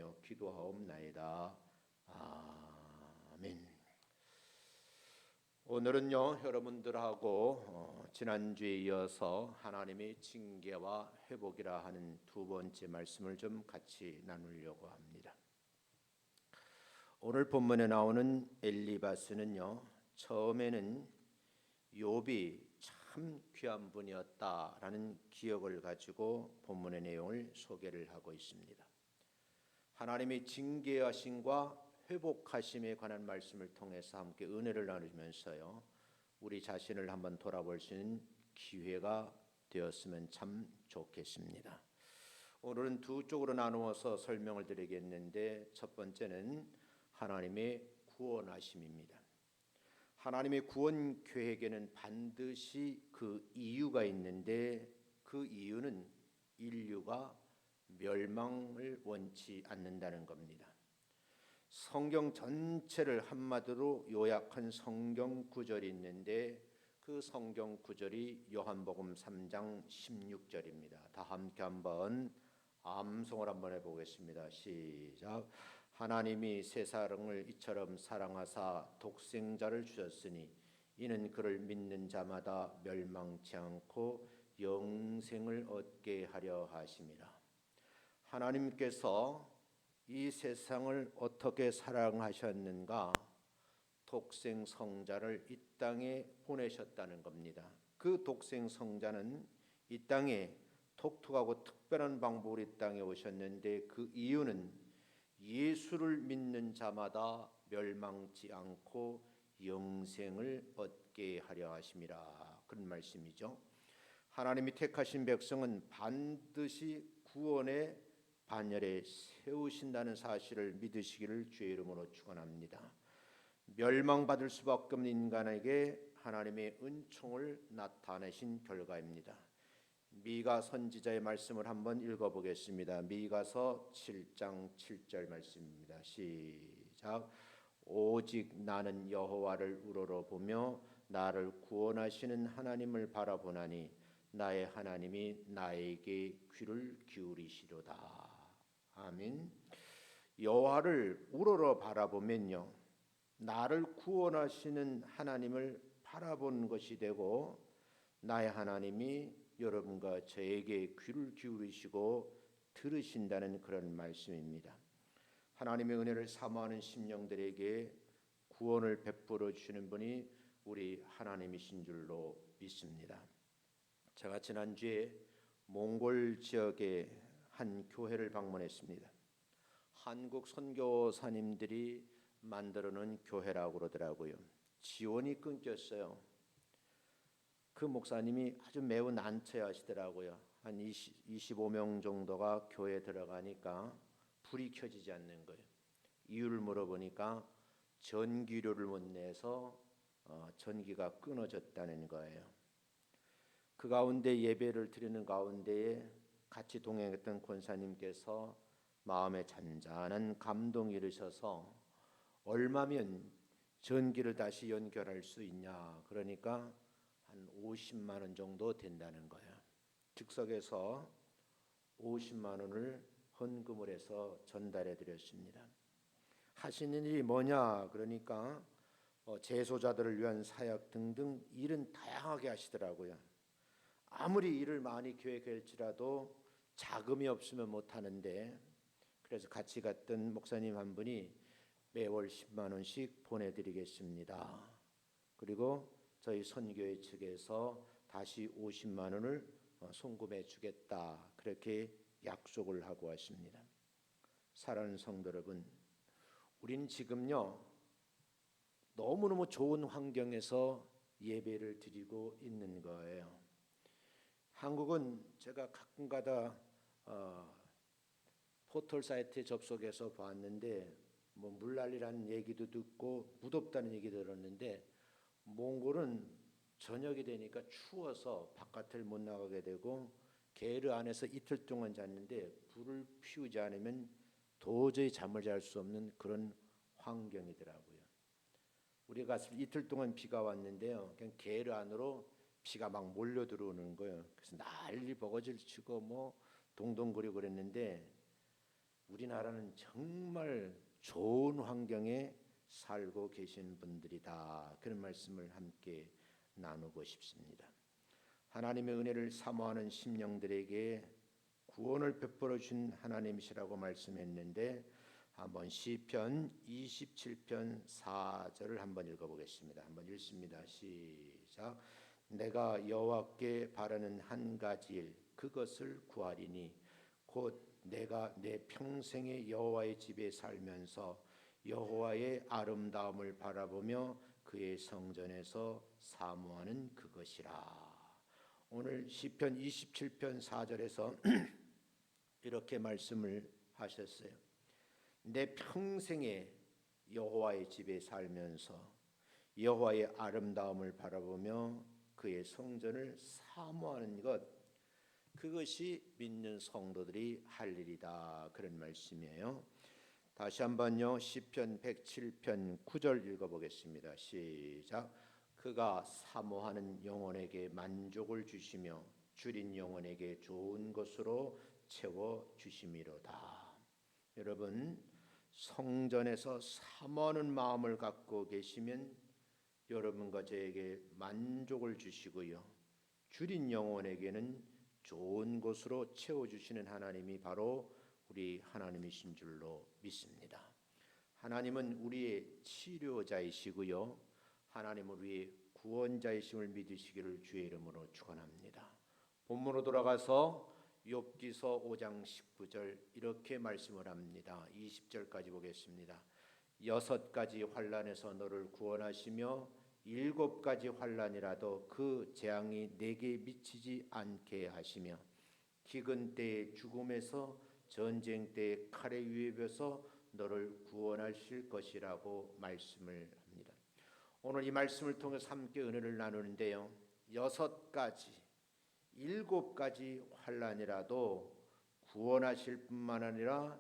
감사하며 기도하옵나이다. 아멘. 오늘은요 여러분들하고 지난주에 이어서 하나님의 징계와 회복이라 하는 두 번째 말씀을 좀 같이 나누려고 합니다. 오늘 본문에 나오는 엘리바스는요 처음에는 욥이 참 귀한 분이었다라는 기억을 가지고 본문의 내용을 소개를 하고 있습니다. 하나님의 징계하심과 회복하심에 관한 말씀을 통해서 함께 은혜를 나누면서요 우리 자신을 한번 돌아볼 수 있는 기회가 되었으면 참 좋겠습니다. 오늘은 두 쪽으로 나누어서 설명을 드리겠는데 첫 번째는 하나님의 구원하심입니다. 하나님의 구원 계획에는 반드시 그 이유가 있는데 그 이유는 인류가 멸망을 원치 않는다는 겁니다. 성경 전체를 한마디로 요약한 성경 구절이 있는데 그 성경 구절이 요한복음 3장 16절입니다. 다 함께 한번 암송을 한번 해보겠습니다. 시작. 하나님이 세상을 이처럼 사랑하사 독생자를 주셨으니 이는 그를 믿는 자마다 멸망치 않고 영생을 얻게 하려 하심이라. 하나님께서 이 세상을 어떻게 사랑하셨는가? 독생 성자를 이 땅에 보내셨다는 겁니다. 그 독생 성자는 이 땅에 독특하고 특별한 방법으로 이 땅에 오셨는데 그 이유는 예수를 믿는 자마다 멸망치 않고 영생을 얻게 하려 하심이라. 그런 말씀이죠. 하나님이 택하신 백성은 반드시 구원의 반열에 세우신다는 사실을 믿으시기를 주의 이름으로 축원합니다. 멸망받을 수밖에 없는 인간에게 하나님의 은총을 나타내신 결과입니다. 미가 선지자의 말씀을 한번 읽어보겠습니다. 미가서 7장 7절 말씀입니다. 시작. 오직 나는 여호와를 우러러보며 나를 구원하시는 하나님을 바라보나니 나의 하나님이 나에게 귀를 기울이시로다. 아멘. 여호와를 우러러 바라보면요 나를 구원하시는 하나님을 바라보는 것이 되고 나의 하나님이 여러분과 저에게 귀를 기울이시고 들으신다는 그런 말씀입니다. 하나님의 은혜를 사모하는 심령들에게 구원을 베풀어 주시는 분이 우리 하나님이신 줄로 믿습니다. 제가 지난주에 몽골 지역의 한 교회를 방문했습니다. 한국 선교사님들이 만들어 놓은 교회라고 그러더라고요. 지원이 끊겼어요. 그 목사님이 아주 매우 난처하시더라고요. 한 25명 정도가 교회에 들어가니까 불이 켜지지 않는 거예요. 이유를 물어보니까 전기료를 못 내서 전기가 끊어졌다는 거예요. 그 가운데 예배를 드리는 가운데에 같이 동행했던 권사님께서 마음에 잔잔한 감동이 일으셔서 얼마면 전기를 다시 연결할 수 있냐 그러니까 한 50만 원 정도 된다는 거예요. 즉석에서 50만 원을 헌금을 해서 전달해 드렸습니다. 하시는 일이 뭐냐 그러니까 재소자들을 위한 사역 등등 일은 다양하게 하시더라고요. 아무리 일을 많이 계획할지라도 자금이 없으면 못하는데 그래서 같이 갔던 목사님 한 분이 매월 10만 원씩 보내드리겠습니다. 그리고 저희 선교회 측에서 다시 50만 원을 송금해 주겠다 그렇게 약속을 하고 왔습니다. 사랑하는 성도 여러분, 우리는 지금요 너무너무 좋은 환경에서 예배를 드리고 있는 거예요. 한국은 제가 가끔가다 포털 사이트에 접속해서 봤는데 뭐 물난리라는 얘기도 듣고 무덥다는 얘기 들었는데 몽골은 저녁이 되니까 추워서 바깥을 못 나가게 되고 게르 안에서 이틀 동안 잤는데 불을 피우지 않으면 도저히 잠을 잘 수 없는 그런 환경이더라고요. 우리가 이틀 동안 비가 왔는데요. 그냥 게르 안으로 비가 막 몰려 들어오는 거예요. 그래서 난리 버거지를 치고 뭐 동동거리고 그랬는데 우리나라는 정말 좋은 환경에 살고 계신 분들이다. 그런 말씀을 함께 나누고 싶습니다. 하나님의 은혜를 사모하는 심령들에게 구원을 베풀어 준 하나님이시라고 말씀했는데 한번 시편 27편 4절을 한번 읽어보겠습니다. 한번 읽습니다. 시작. 내가 여호와께 바라는 한 가지 일 그것을 구하리니 곧 내가 내 평생에 여호와의 집에 살면서 여호와의 아름다움을 바라보며 그의 성전에서 사모하는 그것이라. 오늘 시편 27편 4절에서 이렇게 말씀을 하셨어요. 내 평생에 여호와의 집에 살면서 여호와의 아름다움을 바라보며 그의 성전을 사모하는 것, 그것이 믿는 성도들이 할 일이다. 그런 말씀이에요. 다시 한번요. 시편 107편 9절 읽어보겠습니다. 시작. 그가 사모하는 영혼에게 만족을 주시며 줄인 영혼에게 좋은 것으로 채워 주심이로다. 여러분, 성전에서 사모하는 마음을 갖고 계시면 여러분과 저에게 만족을 주시고요, 줄인 영혼에게는 좋은 것으로 채워주시는 하나님이 바로 우리 하나님이신 줄로 믿습니다. 하나님은 우리의 치료자이시고요, 하나님은 우리의 구원자이심을 믿으시기를 주의 이름으로 축원합니다. 본문으로 돌아가서 욥기서 5장 19절 이렇게 말씀을 합니다. 20절까지 보겠습니다. 6가지 환난에서 너를 구원하시며 7가지 환난이라도 그 재앙이 내게 미치지 않게 하시며 기근 때의 죽음에서 전쟁 때의 칼의 위협에서 너를 구원하실 것이라고 말씀을 합니다. 오늘 이 말씀을 통해서 함께 은혜를 나누는데요, 6가지 7가지 환난이라도 구원하실 뿐만 아니라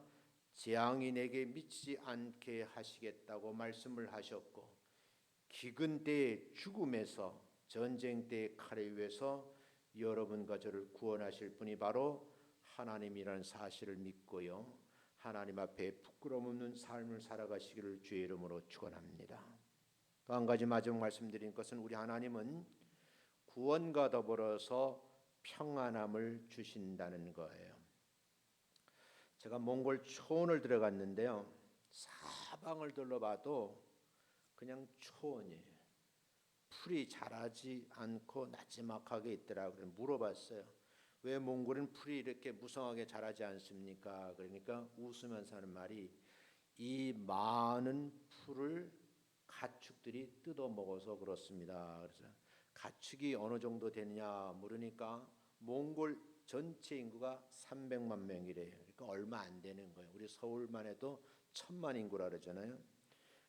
재앙이 내게 미치지 않게 하시겠다고 말씀을 하셨고, 기근 때의 죽음에서 전쟁 때의 칼에 의해서 여러분과 저를 구원하실 분이 바로 하나님이라는 사실을 믿고요, 하나님 앞에 부끄러움 없는 삶을 살아가시기를 주의 이름으로 축원합니다. 또 한 가지 마지막 말씀드린 것은 우리 하나님은 구원과 더불어서 평안함을 주신다는 거예요. 제가 몽골 초원을 들어갔는데요, 사방을 둘러봐도 그냥 초원이에요. 풀이 자라지 않고 나지막하게 있더라고요. 물어봤어요. 왜 몽골은 풀이 이렇게 무성하게 자라지 않습니까? 그러니까 웃으면서 하는 말이, 이 많은 풀을 가축들이 뜯어 먹어서 그렇습니다. 그래서 가축이 어느 정도 되느냐 물으니까 몽골 전체 인구가 300만 명이래요. 그러니까 얼마 안 되는 거예요. 우리 서울만 해도 1000만 인구라 그러잖아요.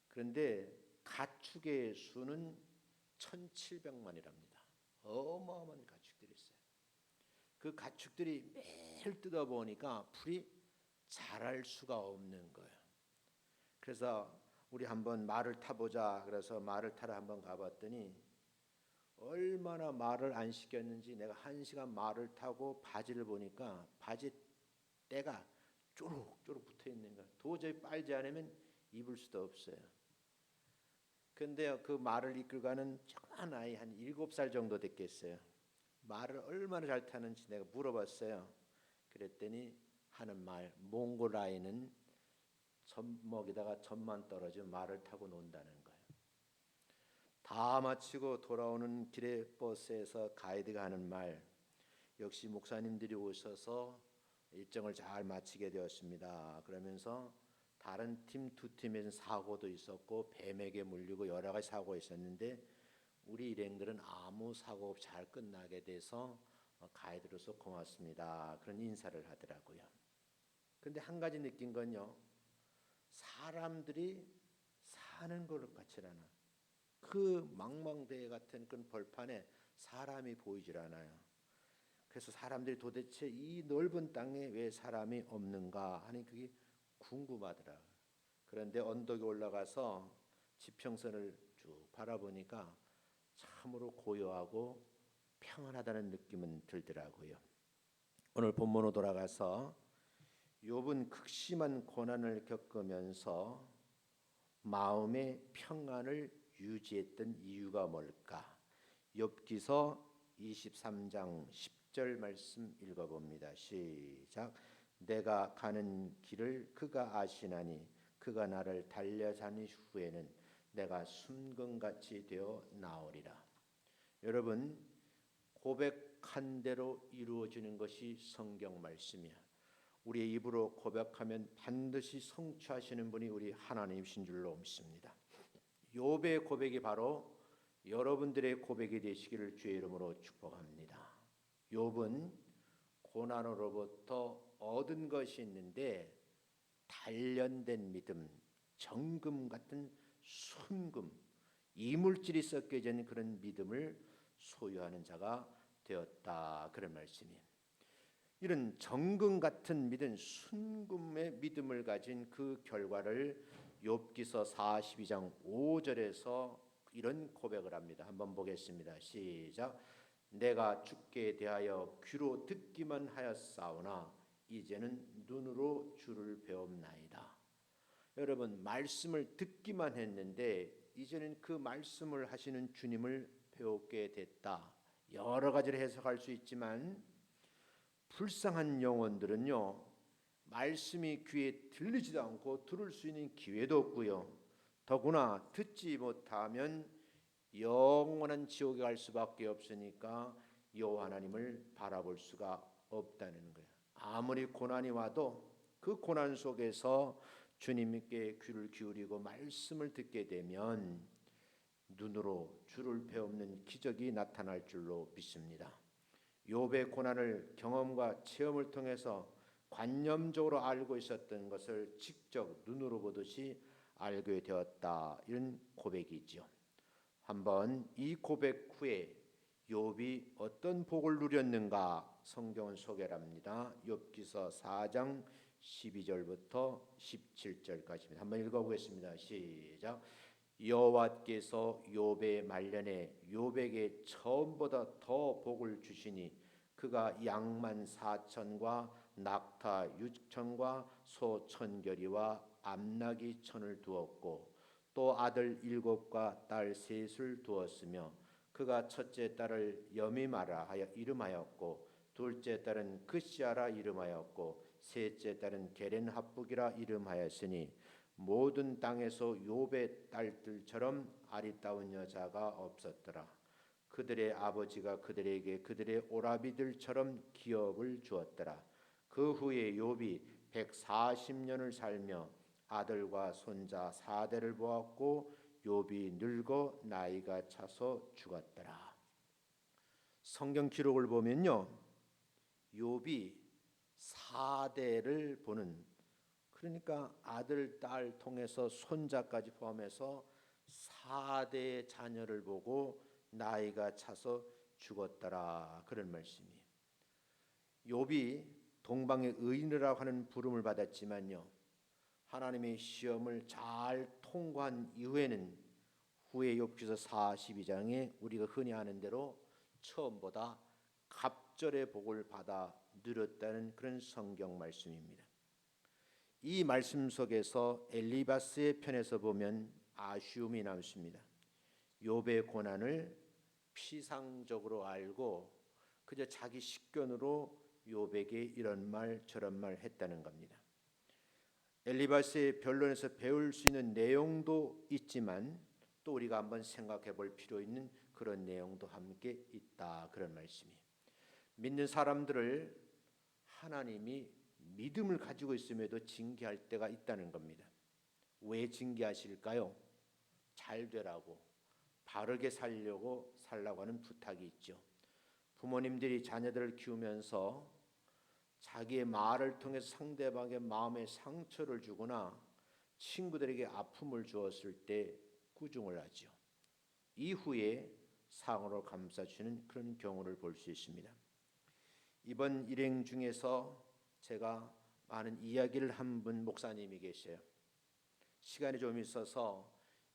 그런데 가축의 수는 1700만이랍니다. 어마어마한 가축들이 있어요. 그 가축들이 매일 뜯어보니까 풀이 자랄 수가 없는 거예요. 그래서 우리 한번 말을 타보자 그래서 말을 타러 한번 가봤더니 얼마나 말을 안 시켰는지 내가 1시간 말을 타고 바지를 보니까 바지 때가 쪼룩쪼룩 붙어 있는 거예요. 도저히 빨지 않으면 입을 수도 없어요. 근데 그 말을 이끌고가는 조그만 아이 한 7살 정도 됐겠어요. 말을 얼마나 잘 타는지 내가 물어봤어요. 그랬더니 하는 말, 몽골 아이는 젖먹이다가 젖만 떨어지면 말을 타고 논다는 거예요. 다 마치고 돌아오는 길에 버스에서 가이드가 하는 말, 역시 목사님들이 오셔서 일정을 잘 마치게 되었습니다. 그러면서 다른 팀, 2팀에는 사고도 있었고 뱀에게 물리고 여러 가지 사고가 있었는데 우리 일행들은 아무 사고 없이 잘 끝나게 돼서 가이드로서 고맙습니다. 그런 인사를 하더라고요. 그런데 한 가지 느낀 건요, 사람들이 사는 것 같지 않아. 그 망망대해 같은 그 벌판에 사람이 보이질 않아요. 그래서 사람들이 도대체 이 넓은 땅에 왜 사람이 없는가 하는 그게 궁금하더라고요. 그런데 언덕에 올라가서 지평선을 쭉 바라보니까 참으로 고요하고 평안하다는 느낌은 들더라고요. 오늘 본문으로 돌아가서 욥은 극심한 고난을 겪으면서 마음의 평안을 유지했던 이유가 뭘까? 욥기서 23장 10절 말씀 읽어봅니다. 시작. 내가 가는 길을 그가 아시나니 그가 나를 달려자니 후에는 내가 숨금같이 되어 나오리라. 여러분, 고백한 대로 이루어지는 것이 성경 말씀이야. 우리의 입으로 고백하면 반드시 성취하시는 분이 우리 하나님이신 줄로 믿습니다. 욥의 고백이 바로 여러분들의 고백이 되시기를 주의 이름으로 축복합니다. 욥은 고난으로부터 얻은 것이 있는데 단련된 믿음, 정금 같은 순금, 이물질이 섞여진 그런 믿음을 소유하는 자가 되었다. 그런 말씀이에요. 이런 정금 같은 믿음, 순금의 믿음을 가진 그 결과를 욥기서 42장 5절에서 이런 고백을 합니다. 한번 보겠습니다. 시작. 내가 주께 대하여 귀로 듣기만 하였사오나 이제는 눈으로 주를 배움나이다. 여러분, 말씀을 듣기만 했는데 이제는 그 말씀을 하시는 주님을 배우게 됐다. 여러 가지로 해석할 수 있지만 불쌍한 영혼들은요, 말씀이 귀에 들리지도 않고 들을 수 있는 기회도 없고요, 더구나 듣지 못하면 영원한 지옥에 갈 수밖에 없으니까 여호와 하나님을 바라볼 수가 없다는 거예요. 아무리 고난이 와도 그 고난 속에서 주님께 귀를 기울이고 말씀을 듣게 되면 눈으로 주를 배우는 기적이 나타날 줄로 믿습니다. 욥의 고난을 경험과 체험을 통해서 관념적으로 알고 있었던 것을 직접 눈으로 보듯이 알게 되었다. 이런 고백이지요. 한번 이 고백 후에 욥이 어떤 복을 누렸는가 성경은 소개를 합니다. 욥기서 4장 12절부터 17절까지입니다. 한번 읽어보겠습니다. 시작. 여호와께서 욥의 말년에 욥에게 처음보다 더 복을 주시니 그가 양만 4천과 낙타 6천과 소 1,000결이와 암나기 1,000을 두었고 또 아들 7과 딸 3을 두었으며 그가 첫째 딸을 여미마라 하여 이름하였고 둘째 딸은 그시아라 이름하였고 셋째 딸은 게렌합북이라 이름하였으니 모든 땅에서 욥의 딸들처럼 아리따운 여자가 없었더라. 그들의 아버지가 그들에게 그들의 오라비들처럼 기업을 주었더라. 그 후에 욥이 140년을 살며 아들과 손자 4대를 보았고 욥이 늙어 나이가 차서 죽었더라. 성경 기록을 보면요, 욥이 4대를 보는, 그러니까 아들, 딸 통해서 손자까지 포함해서 4대의 자녀를 보고 나이가 차서 죽었더라. 그런 말씀이에요. 욥이 동방의 의인이라고 하는 부름을 받았지만요, 하나님의 시험을 잘 통과한 이후에는 후에 욥기서 42장에 우리가 흔히 아는 대로 처음보다 갑절의 복을 받아 누렸다는 그런 성경 말씀입니다. 이 말씀 속에서 엘리바스의 편에서 보면 아쉬움이 남습니다. 욥의 고난을 피상적으로 알고 그저 자기 식견으로 욥에게 이런 말 저런 말 했다는 겁니다. 엘리바스의 변론에서 배울 수 있는 내용도 있지만 또 우리가 한번 생각해 볼 필요 있는 그런 내용도 함께 있다. 그런 말씀이에요. 믿는 사람들을 하나님이 믿음을 가지고 있음에도 징계할 때가 있다는 겁니다. 왜 징계하실까요? 잘 되라고, 바르게 살라고 하는 부탁이 있죠. 부모님들이 자녀들을 키우면서 자기의 말을 통해서 상대방의 마음에 상처를 주거나 친구들에게 아픔을 주었을 때 꾸중을 하죠. 이후에 상으로 감싸주는 그런 경우를 볼 수 있습니다. 이번 일행 중에서 제가 많은 이야기를 한 분 목사님이 계셔요. 시간이 좀 있어서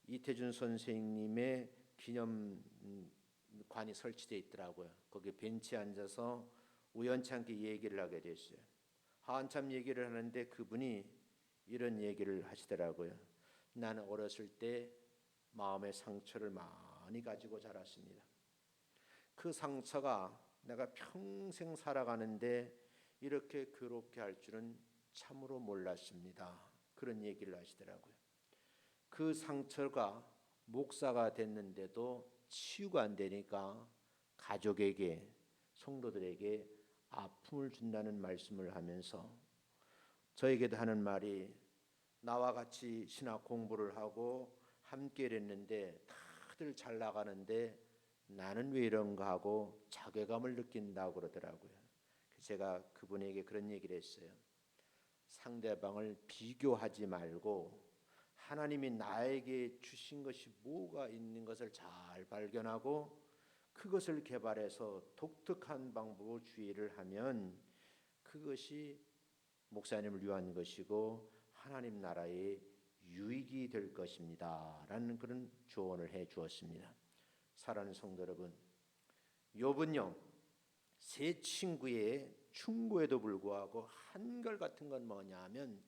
이태준 선생님의 기념관이 설치되어 있더라고요. 거기 벤치에 앉아서 우연치 않게 얘기를 하게 됐어요. 한참 얘기를 하는데 그분이 이런 얘기를 하시더라고요. 나는 어렸을 때 마음의 상처를 많이 가지고 자랐습니다. 그 상처가 내가 평생 살아가는데 이렇게 괴롭게 할 줄은 참으로 몰랐습니다. 그런 얘기를 하시더라고요. 그 상처가 목사가 됐는데도 치유가 안 되니까 가족에게, 성도들에게 아픔을 준다는 말씀을 하면서 저에게도 하는 말이, 나와 같이 신학 공부를 하고 함께 했는데 다들 잘 나가는데 나는 왜 이런가 하고 자괴감을 느낀다고 그러더라고요. 제가 그분에게 그런 얘기를 했어요. 상대방을 비교하지 말고 하나님이 나에게 주신 것이 뭐가 있는 것을 잘 발견하고 그것을 개발해서 독특한 방법으로 주의를 하면 그것이 목사님을 위한 것이고 하나님 나라의 유익이 될 것입니다. 라는 그런 조언을 해 주었습니다. 사랑하는 성도 여러분, 욥은요 세 친구의 충고에도 불구하고 한결같은 건 뭐냐 하면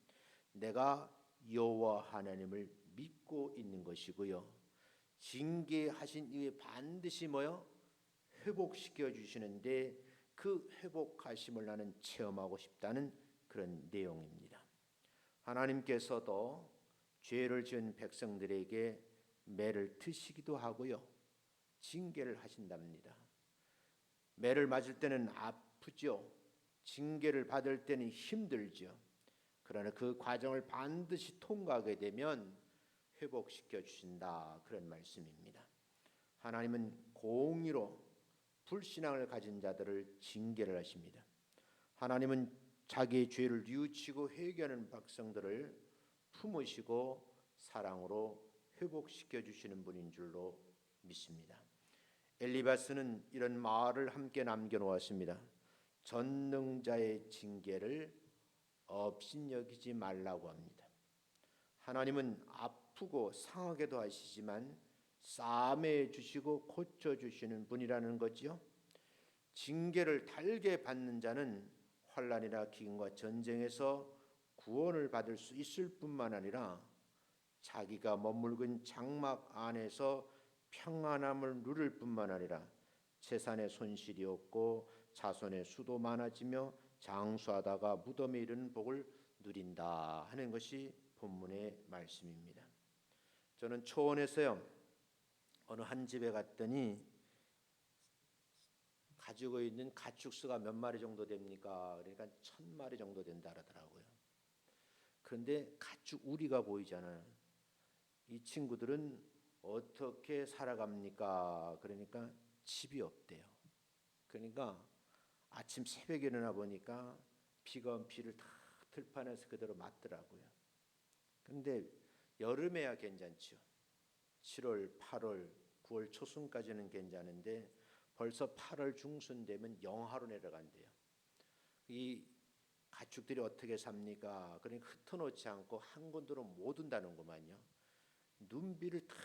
내가 여호와 하나님을 믿고 있는 것이고요, 징계하신 이후에 반드시 뭐요? 회복시켜 주시는데 그 회복하심을 나는 체험하고 싶다는 그런 내용입니다. 하나님께서도 죄를 지은 백성들에게 매를 트시기도 하고요, 징계를 하신답니다. 매를 맞을 때는 아프죠. 징계를 받을 때는 힘들죠. 그러나 그 과정을 반드시 통과하게 되면 회복시켜 주신다, 그런 말씀입니다. 하나님은 공의로 불신앙을 가진 자들을 징계를 하십니다. 하나님은 자기의 죄를 뉘우치고 회개하는 백성들을 품으시고 사랑으로 회복시켜 주시는 분인 줄로 믿습니다. 엘리바스는 이런 말을 함께 남겨놓았습니다. 전능자의 징계를 업신여기지 말라고 합니다. 하나님은 아프고 상하게도 하시지만 싸매 주시고 고쳐 주시는 분이라는 거지요. 징계를 달게 받는 자는 환난이나 기근과 전쟁에서 구원을 받을 수 있을 뿐만 아니라 자기가 머물건 장막 안에서 평안함을 누릴 뿐만 아니라 재산의 손실이 없고 자손의 수도 많아지며 장수하다가 무덤에 이르는 복을 누린다 하는 것이 본문의 말씀입니다. 저는 초원에서요 어느 한 집에 갔더니 가지고 있는 가축수가 몇 마리 정도 됩니까? 그러니까 1000마리 정도 된다 그러더라고요. 그런데 가축 우리가 보이잖아요. 이 친구들은 어떻게 살아갑니까? 그러니까 집이 없대요. 그러니까 아침 새벽에 일어나 보니까 비가 온 비를 다 들판에서 그대로 맞더라고요. 그런데 여름에야 괜찮죠. 7월, 8월, 9월 초순까지는 괜찮은데 벌써 8월 중순 되면 영하로 내려간대요. 이 가축들이 어떻게 삽니까? 그러니까 흩어놓지 않고 한 군데로 못 온다는구만요. 눈비를 다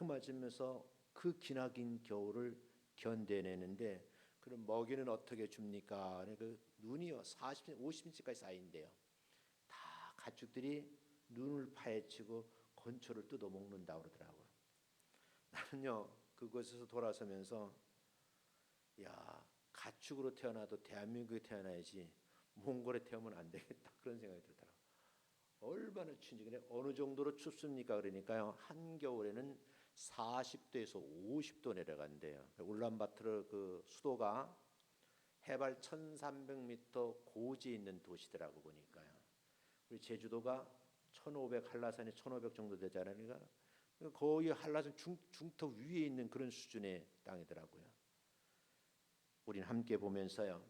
맞으면서 그 기나긴 겨울을 견뎌내는데 그럼 먹이는 어떻게 줍니까? 그 눈이요 40cm, 50cm까지 쌓인대요. 다 가축들이 눈을 파헤치고 건초를 뜯어 먹는다고 그러더라고요. 나는요 그곳에서 돌아서면서 야, 가축으로 태어나도 대한민국에 태어나야지 몽골에 태어나면 안 되겠다, 그런 생각이 들더라고요. 얼마나 춥지. 근데 어느 정도로 춥습니까? 그러니까요 한겨울에는 40도에서 50도 내려간대요. 울란바토르 그 수도가 해발 1300m 고지에 있는 도시더라고 보니까요. 우리 제주도가 1500, 한라산이 1500 정도 되잖아요. 그러니까 거의 한라산 중턱 위에 있는 그런 수준의 땅이더라고요. 우리는 함께 보면서요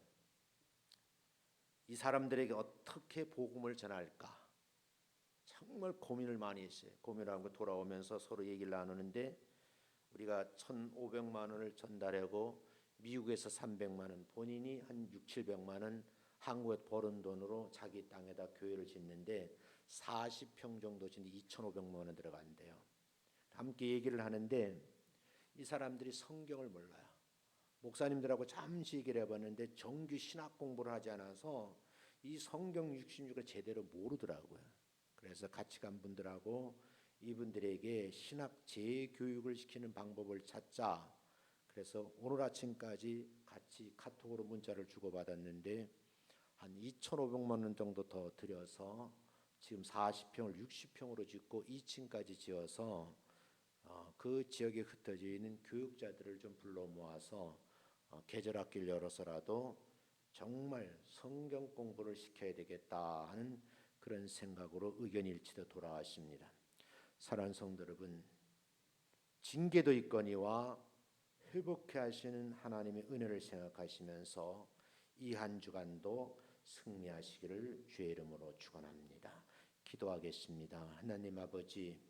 이 사람들에게 어떻게 복음을 전할까 정말 고민을 많이 했어요. 고민하고 돌아오면서 서로 얘기를 나누는데 우리가 1,500만 원을 전달하고 미국에서 300만 원, 본인이 한 6, 700만 원 한국에 벌은 돈으로 자기 땅에다 교회를 짓는데 40평 정도 짓는데 2,500만 원 들어간대요. 함께 얘기를 하는데 이 사람들이 성경을 몰라요. 목사님들하고 잠시 얘기를 해봤는데 정규 신학 공부를 하지 않아서 이 성경 66을 제대로 모르더라고요. 그래서 같이 간 분들하고 이분들에게 신학 재교육을 시키는 방법을 찾자. 그래서 오늘 아침까지 같이 카톡으로 문자를 주고받았는데 한 2,500만 원 정도 더 들여서 지금 40평을 60평으로 짓고 2층까지 지어서 그 지역에 흩어져 있는 교육자들을 좀 불러 모아서 계절 학기를 열어서라도 정말 성경 공부를 시켜야 되겠다 하는 그런 생각으로 의견 일치도 돌아왔습니다. 사랑하는 성도 여러분, 징계도 있거니와 회복해 하시는 하나님의 은혜를 생각하시면서 이 한 주간도 승리하시기를 주의 이름으로 축원합니다. 기도하겠습니다. 하나님 아버지,